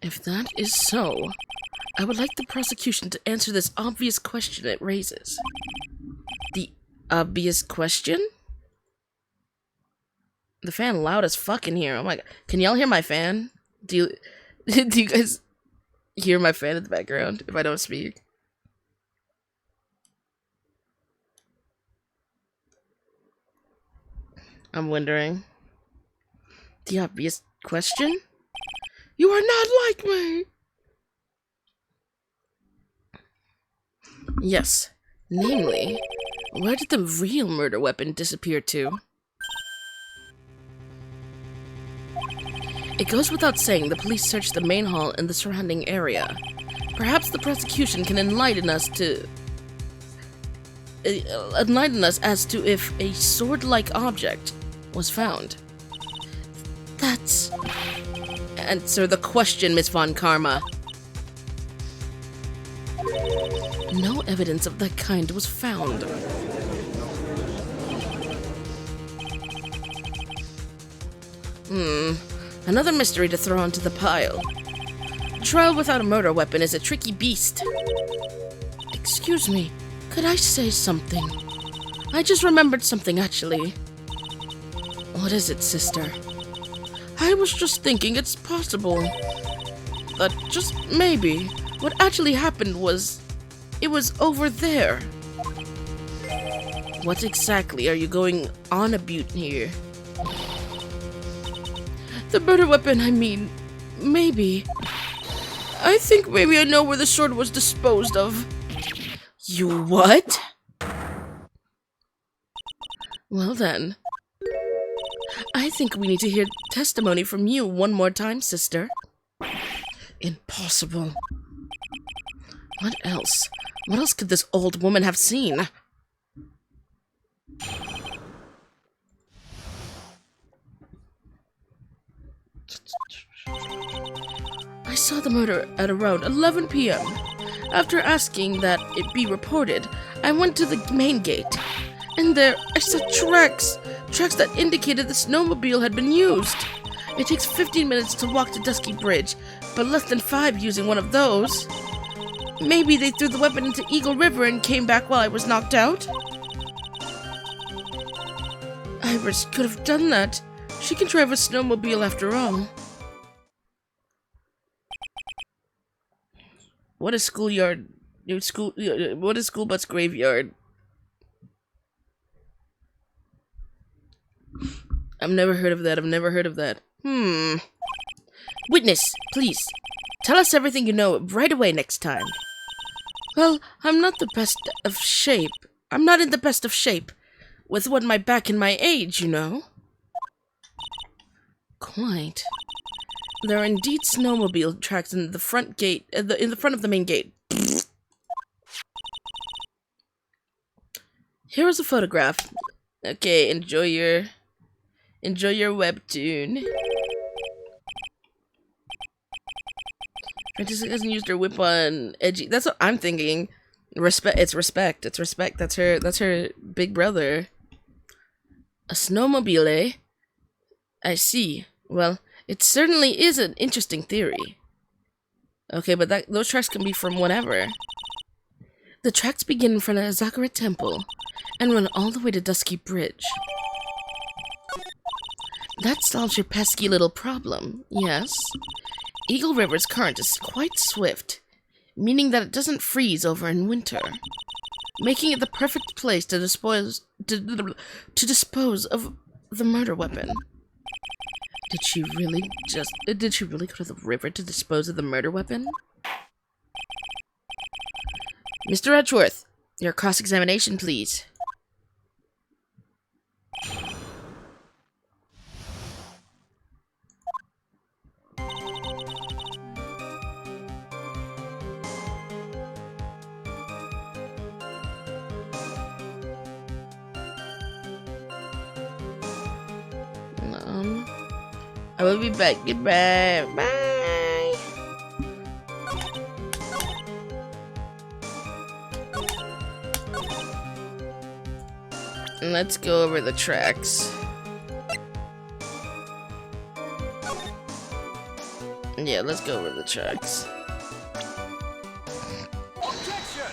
If that is so, I would like the prosecution to answer this obvious question it raises. The obvious question? The fan loud as fuck in here. Oh my god. Can y'all hear my fan? Do you guys hear my fan in the background if I don't speak? I'm wondering. The obvious question? You are not like me! Yes. Namely, where did the real murder weapon disappear to? It goes without saying the police searched the main hall and the surrounding area. Perhaps the prosecution can enlighten us as to if a sword-like object was found. That's... Answer the question, Miss Von Karma. No evidence of that kind was found. Another mystery to throw onto the pile. Trial without a murder weapon is a tricky beast. Excuse me, could I say something? I just remembered something, actually. What is it, sister? I was just thinking it's possible that just maybe what actually happened was it was over there. What exactly are you going on about here? The murder weapon, I mean, maybe. I think maybe I know where the sword was disposed of. You what? Well then, I think we need to hear testimony from you one more time, sister. Impossible. What else? What else could this old woman have seen? I saw the murder at around 11 p.m. After asking that it be reported, I went to the main gate. And there, I saw tracks that indicated the snowmobile had been used. It takes 15 minutes to walk to Dusky Bridge, but less than 5 using one of those. Maybe they threw the weapon into Eagle River and came back while I was knocked out? Iris could have done that. She can drive a snowmobile after all. What is schoolyard? What is Schoolbutt's graveyard? I've never heard of that. Witness, please. Tell us everything you know right away next time. Well, I'm not in the best of shape. With what my back and my age, you know. Quite. There are indeed snowmobile tracks in the front gate, in the front of the main gate. Here is a photograph. Okay, enjoy your webtoon. Francis hasn't used her whip on Edgy. That's what I'm thinking. Respect. It's respect. That's her big brother. A snowmobile, eh? I see. Well, it certainly is an interesting theory. Okay, but those tracks can be from whatever. The tracks begin in front of Azakura Temple and run all the way to Dusky Bridge. That solves your pesky little problem, yes? Eagle River's current is quite swift, meaning that it doesn't freeze over in winter, making it the perfect place to dispose of the murder weapon. Did she really go to the river to dispose of the murder weapon? Mr. Edgeworth, your cross-examination, please. I will be back. Goodbye. Bye. Let's go over the tracks. Yeah, let's go over the tracks.
Objection!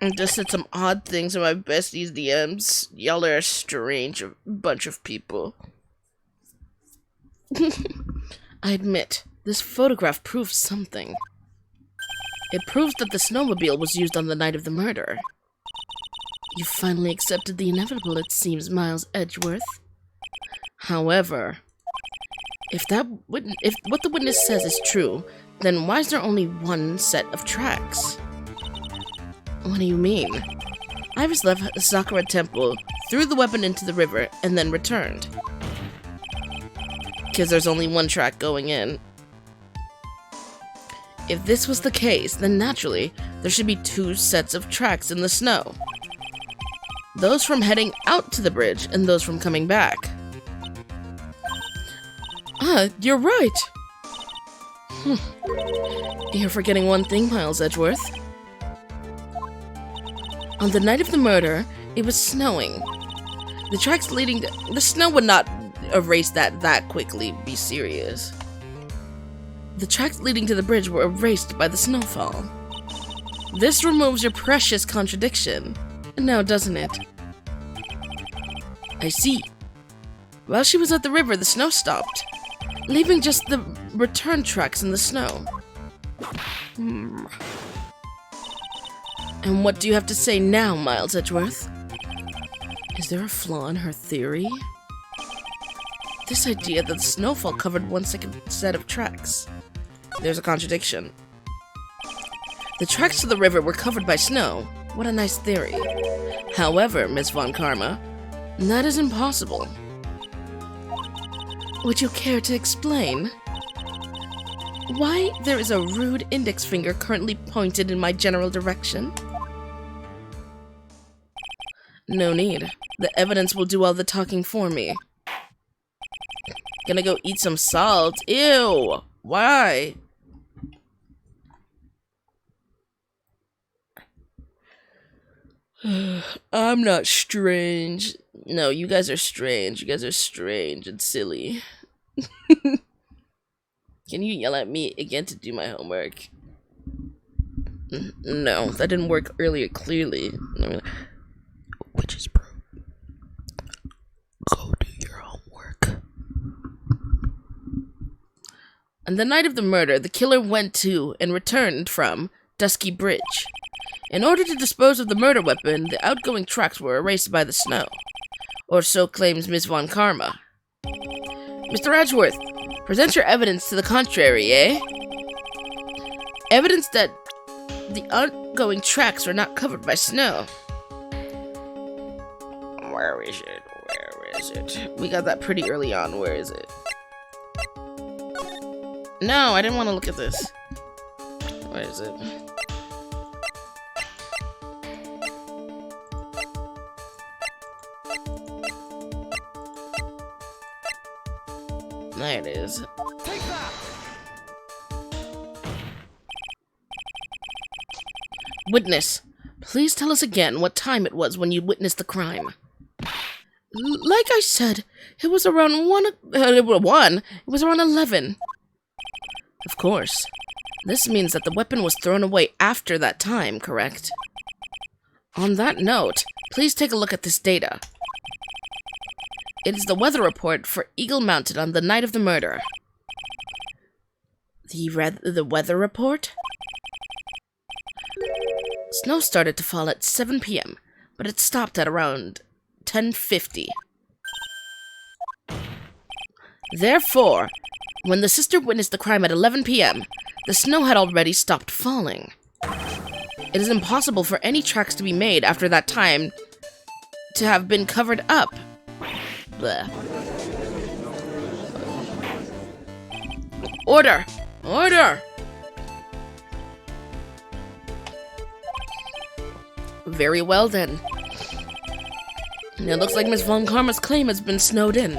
I just said some odd things in my bestie's DMs. Y'all are a strange bunch of people. I admit, this photograph proves something. It proves that the snowmobile was used on the night of the murder. You finally accepted the inevitable, it seems, Miles Edgeworth. However, if what the witness says is true, then why is there only one set of tracks? What do you mean? Iris left the Sakura temple, threw the weapon into the river, and then returned. Because there's only one track going in. If this was the case, then naturally, there should be two sets of tracks in the snow. Those from heading out to the bridge, and those from coming back. Ah, you're right! You're forgetting one thing, Miles Edgeworth. On the night of the murder, it was snowing. The tracks leading to... The snow would not erase that quickly, be serious. The tracks leading to the bridge were erased by the snowfall. This removes your precious contradiction. Now, doesn't it? I see. While she was at the river, the snow stopped, leaving just the return tracks in the snow. And what do you have to say now, Miles Edgeworth? Is there a flaw in her theory? This idea that the snowfall covered one second set of tracks. There's a contradiction. The tracks to the river were covered by snow. What a nice theory. However, Miss Von Karma, that is impossible. Would you care to explain? Why there is a rude index finger currently pointed in my general direction? No need. The evidence will do all the talking for me. Gonna go eat some salt. Ew! Why? I'm not strange. No, you guys are strange. You guys are strange and silly. Can you yell at me again to do my homework? No, that didn't work earlier, clearly. Witches brew. Go do your homework. On the night of the murder, the killer went to and returned from Dusky Bridge. In order to dispose of the murder weapon, the outgoing tracks were erased by the snow. Or so claims Miss Von Karma. Mr. Edgeworth, present your evidence to the contrary, eh? Evidence that the outgoing tracks are not covered by snow. Where is it? Where is it? We got that pretty early on. Where is it? No, I didn't want to look at this. Where is it? There it is.
Take that!
Witness, please tell us again what time it was when you witnessed the crime. Like I said, it was around it was around 11. Of course. This means that the weapon was thrown away after that time, correct? On that note, please take a look at this data. It is the weather report for Eagle Mountain on the night of the murder. The weather report? Snow started to fall at 7 p.m., but it stopped at around 10:50. Therefore, when the sister witnessed the crime at 11 p.m., the snow had already stopped falling. It is impossible for any tracks to be made after that time to have been covered up. Bleh. Order! Order! Very well then. It looks like Miss Von Karma's claim has been snowed in.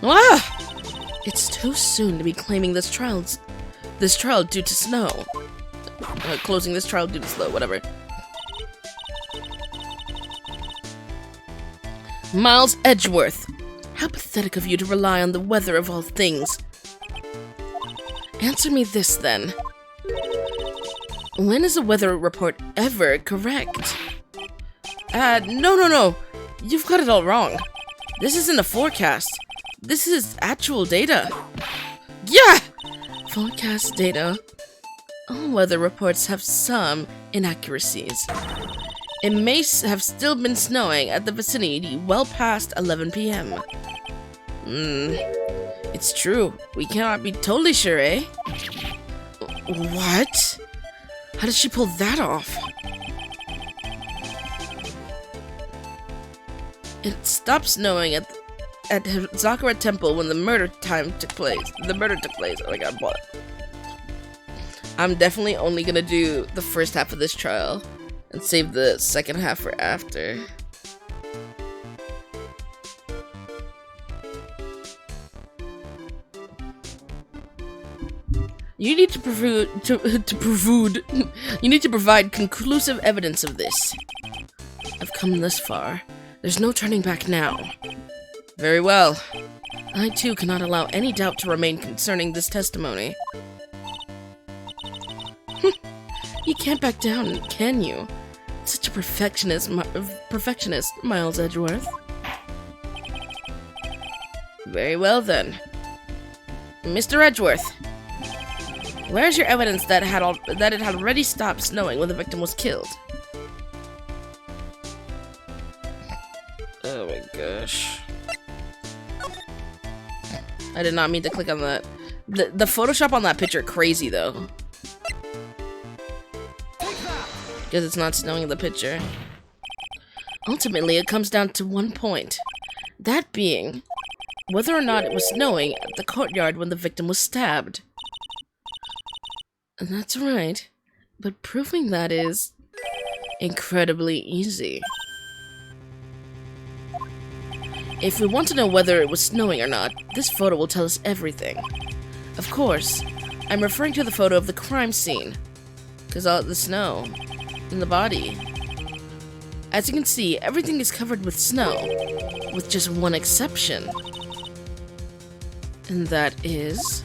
Ah! It's too soon to be claiming this trial due to snow. Closing this trial due to snow, whatever. Miles Edgeworth, how pathetic of you to rely on the weather of all things. Answer me this then. When is a weather report ever correct? No. You've got it all wrong. This isn't a forecast. This is actual data. Yeah! Forecast data. All weather reports have some inaccuracies. It may have still been snowing at the vicinity well past 11 p.m. It's true. We cannot be totally sure, eh? What? How did she pull that off? It stopped snowing at Sakura Temple when the murder took place. Oh my god, what? I'm definitely only gonna do the first half of this trial and save the second half for after. You need to you need to provide conclusive evidence of this. I've come this far. There's no turning back now. Very well. I too cannot allow any doubt to remain concerning this testimony. You can't back down, can you? Such a perfectionist, Miles Edgeworth. Very well then. Mr. Edgeworth, where's your evidence that it had already stopped snowing when the victim was killed? Oh my gosh. I did not mean to click on that. The Photoshop on that picture crazy though. Because it's not snowing in the picture. Ultimately, it comes down to one point. That being, whether or not it was snowing at the courtyard when the victim was stabbed. And that's right. But proving that is incredibly easy. If we want to know whether it was snowing or not, this photo will tell us everything. Of course, I'm referring to the photo of the crime scene. Because all the snow in the body. As you can see, everything is covered with snow, with just one exception. And that is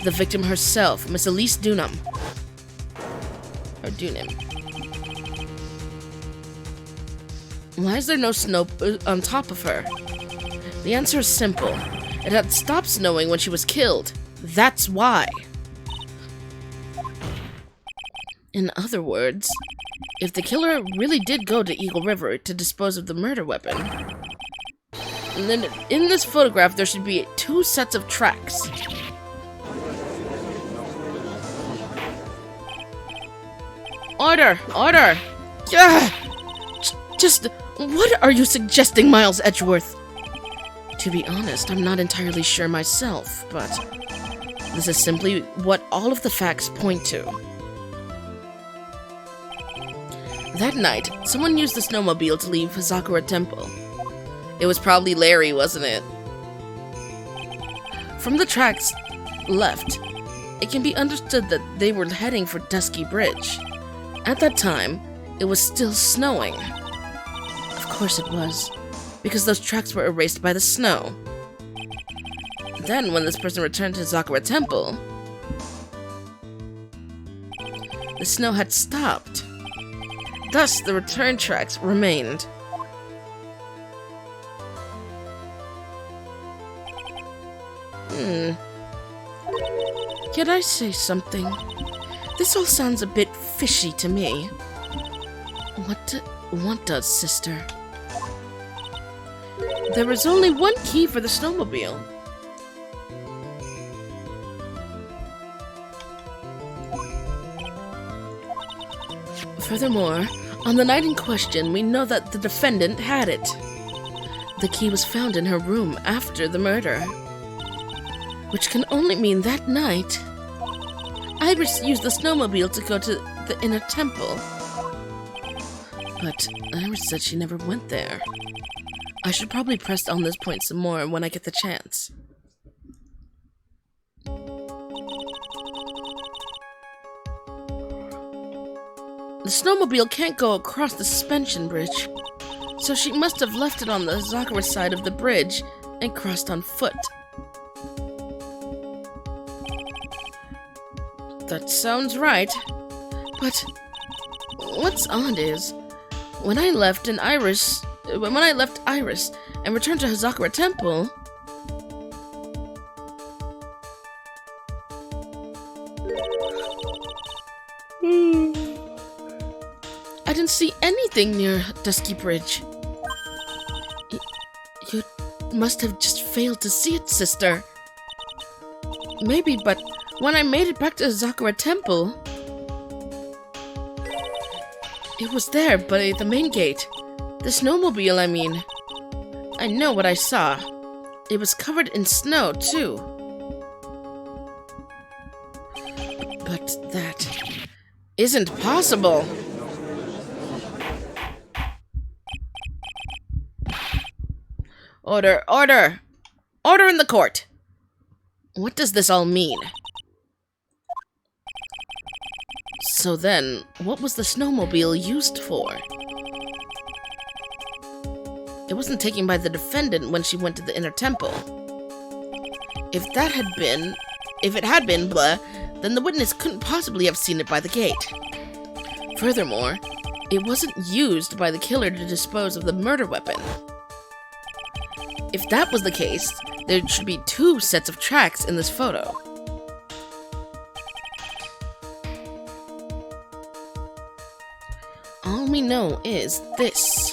the victim herself, Miss Elise Dunham. Or Dunham. Why is there no snow on top of her? The answer is simple. It had stopped snowing when she was killed. That's why. In other words, if the killer really did go to Eagle River to dispose of the murder weapon, then in this photograph there should be 2 sets of tracks. Order! Order! Yeah! Just, what are you suggesting, Miles Edgeworth? To be honest, I'm not entirely sure myself, but this is simply what all of the facts point to. That night, someone used the snowmobile to leave Sakura Temple. It was probably Larry, wasn't it? From the tracks left, it can be understood that they were heading for Dusky Bridge. At that time, it was still snowing. Of course it was, because those tracks were erased by the snow. Then, when this person returned to Sakura Temple, the snow had stopped. Thus, the return tracks remained. Can I say something? This all sounds a bit fishy to me. What does, sister? There was only one key for the snowmobile. Furthermore, on the night in question, we know that the defendant had it. The key was found in her room after the murder. Which can only mean that night, Iris used the snowmobile to go to the inner temple. But Iris said she never went there. I should probably press on this point some more when I get the chance. The snowmobile can't go across the suspension bridge, so she must have left it on the Zakura side of the bridge and crossed on foot. That sounds right, but what's odd is, when I left Iris and returned to Hazakura Temple, I didn't see anything near Dusky Bridge. You must have just failed to see it, sister. Maybe, but when I made it back to Hazakura Temple, it was there by the main gate. The snowmobile, I mean. I know what I saw. It was covered in snow, too. But that isn't possible. Order, order! Order in the court! What does this all mean? So then, what was the snowmobile used for? It wasn't taken by the defendant when she went to the inner temple. If it had been, blah, then the witness couldn't possibly have seen it by the gate. Furthermore, it wasn't used by the killer to dispose of the murder weapon. If that was the case, there should be 2 sets of tracks in this photo. All we know is this.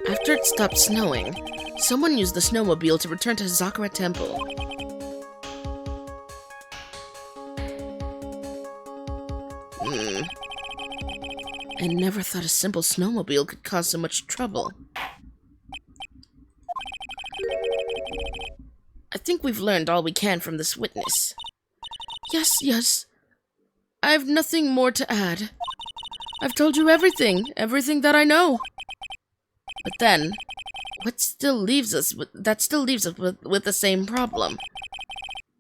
After it stopped snowing, someone used the snowmobile to return to Hazakura Temple. I never thought a simple snowmobile could cause so much trouble. I think we've learned all we can from this witness. Yes. I have nothing more to add. I've told you everything that I know. But then, that still leaves us with the same problem.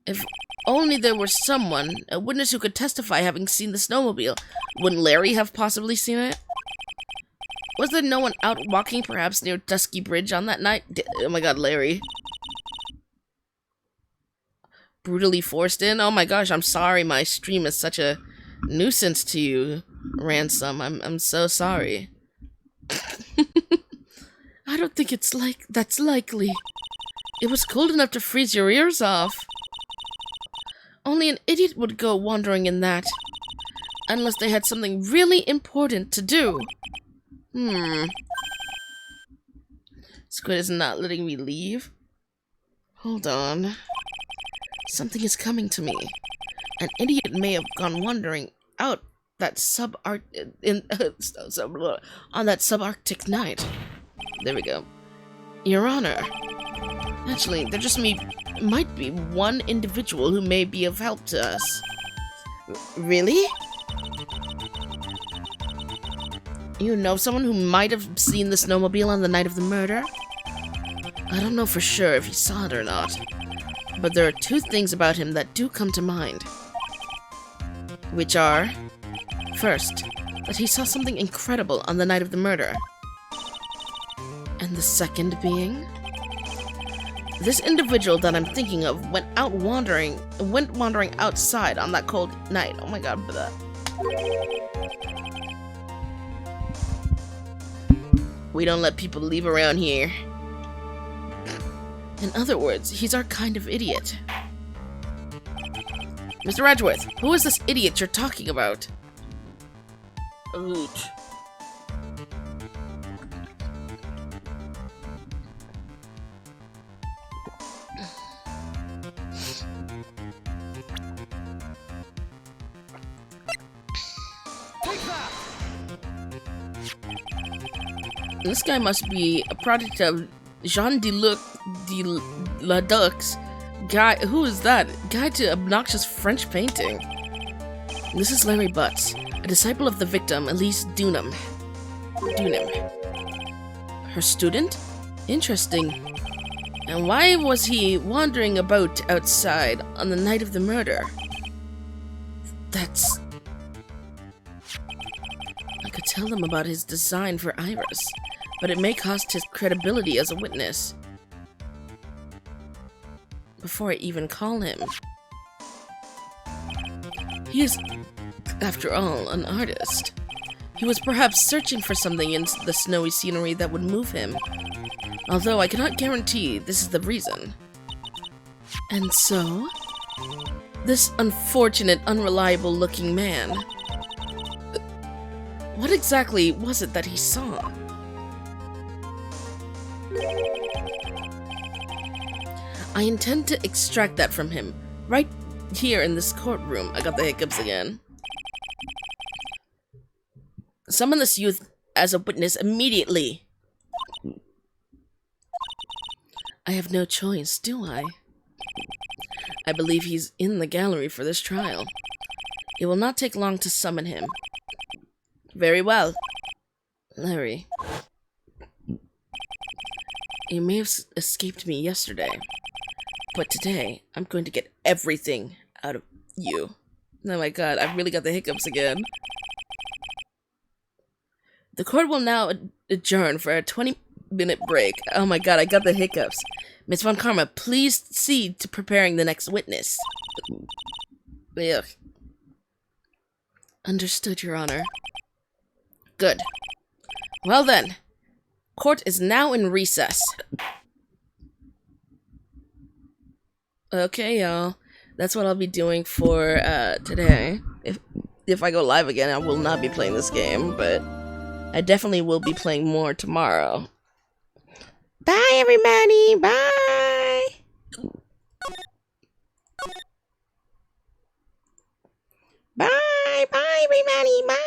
If only there were someone, a witness who could testify having seen the snowmobile, wouldn't Larry have possibly seen it? Was there no one out walking perhaps near Dusky Bridge on that night? Oh my god, Larry. Brutally forced in? Oh my gosh, I'm sorry my stream is such a nuisance to you, Ransom. I'm so sorry. I don't think that's likely. It was cold enough to freeze your ears off. Only an idiot would go wandering in that. Unless they had something really important to do. Squid is not letting me leave. Hold on. Something is coming to me. An idiot may have gone wandering out that on that subarctic night. There we go. Your Honor. Actually, there just might be one individual who may be of help to us. Really? You know someone who might have seen the snowmobile on the night of the murder? I don't know for sure if he saw it or not, but there are 2 things about him that do come to mind. Which are, first, that he saw something incredible on the night of the murder. And the second being, this individual that I'm thinking of went wandering outside on that cold night. Oh my god, blah. We don't let people leave around here. In other words, he's our kind of idiot. Mr. Edgeworth, who is this idiot you're talking about? Ouch.
Take that!
This guy must be a product of Jean de la Duc's guy. Who is that? Guide to obnoxious French painting. This is Larry Butts, a disciple of the victim, Elise Dunham. Her student? Interesting. And why was he wandering about outside on the night of the murder? That's... I could tell them about his design for Iris, but it may cost his credibility as a witness. Before I even call him. He is, after all, an artist. He was perhaps searching for something in the snowy scenery that would move him. Although I cannot guarantee this is the reason. And so, this unfortunate, unreliable-looking man... What exactly was it that he saw? I intend to extract that from him, right here in this courtroom. I got the hiccups again. Summon this youth as a witness immediately. I have no choice, do I? I believe he's in the gallery for this trial. It will not take long to summon him. Very well. Larry. You may have escaped me yesterday, but today I'm going to get everything out of you. Oh my god, I've really got the hiccups again. The court will now adjourn for a 20-minute break. Oh my god, I got the hiccups. Miss Von Karma, please see to preparing the next witness. Ugh. Understood, Your Honor. Good. Well then, court is now in recess. Okay, y'all. That's what I'll be doing for today. If I go live again, I will not be playing this game, but I definitely will be playing more tomorrow. Bye, everybody. Bye. Bye, everybody. Bye.